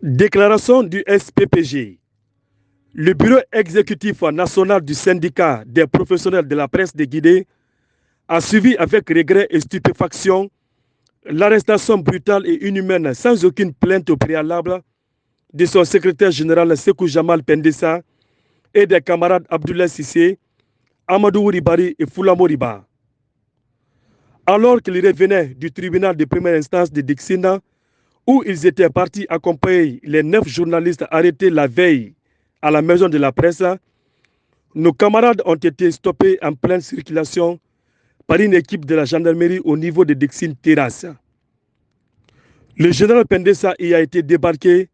Déclaration du SPPG. Le bureau exécutif national du syndicat des professionnels de la presse de Guinée a suivi avec regret et stupéfaction l'arrestation brutale et inhumaine sans aucune plainte au préalable de son secrétaire général Sékou Jamal Pendessa et des camarades Abdoulaye Cissé, Amadou Ribari et Foulamo Riba. Alors qu'ils revenaient du tribunal de première instance de Dixina, où ils étaient partis accompagner les 9 journalistes arrêtés la veille à la maison de la presse, nos camarades ont été stoppés en pleine circulation par une équipe de la gendarmerie au niveau de Dixine Terrasse. Le général Pendessa y a été débarqué,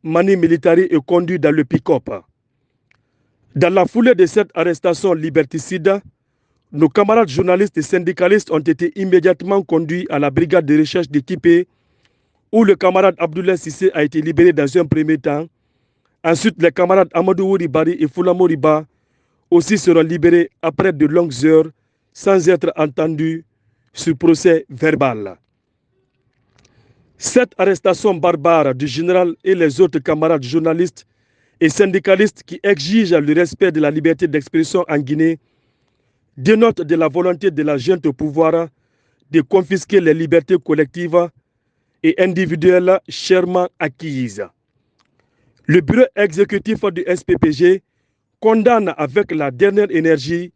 mani militari et conduit dans le pick-up. Dans la foulée de cette arrestation liberticide, nos camarades journalistes et syndicalistes ont été immédiatement conduits à la brigade de recherche d'équipée où le camarade Abdoulaye Cissé a été libéré dans un premier temps. Ensuite, les camarades Amadou Ribari et Foulamo Riba aussi seront libérés après de longues heures sans être entendus sur procès verbal. Cette arrestation barbare du général et les autres camarades journalistes et syndicalistes qui exigent le respect de la liberté d'expression en Guinée dénote de la volonté de la junte au pouvoir de confisquer les libertés collectives et individuelles chèrement acquises. Le bureau exécutif du SPPG condamne avec la dernière énergie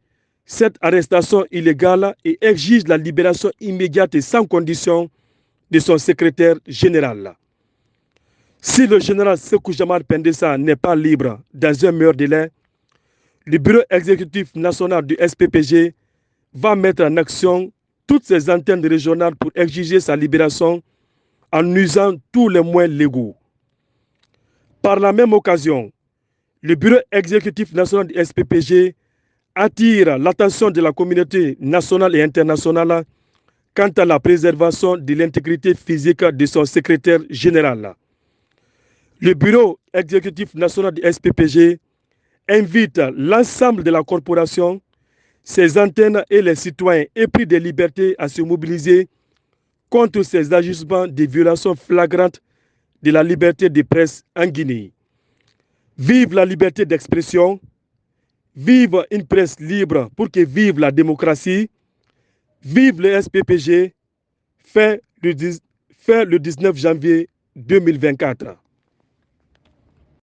cette arrestation illégale et exige la libération immédiate et sans condition de son secrétaire général. Si le général Sékou Jamal Pendessa n'est pas libre dans un meilleur délai, le bureau exécutif national du SPPG va mettre en action toutes ses antennes régionales pour exiger sa libération en usant tous les moyens légaux. Par la même occasion, le bureau exécutif national du SPPG attire l'attention de la communauté nationale et internationale quant à la préservation de l'intégrité physique de son secrétaire général. Le bureau exécutif national du SPPG invite l'ensemble de la corporation, ses antennes et les citoyens épris de liberté à se mobiliser contre ces agissements de violations flagrantes de la liberté de presse en Guinée. Vive la liberté d'expression, vive une presse libre pour que vive la démocratie, vive le SPPG, fait le 19 janvier 2024.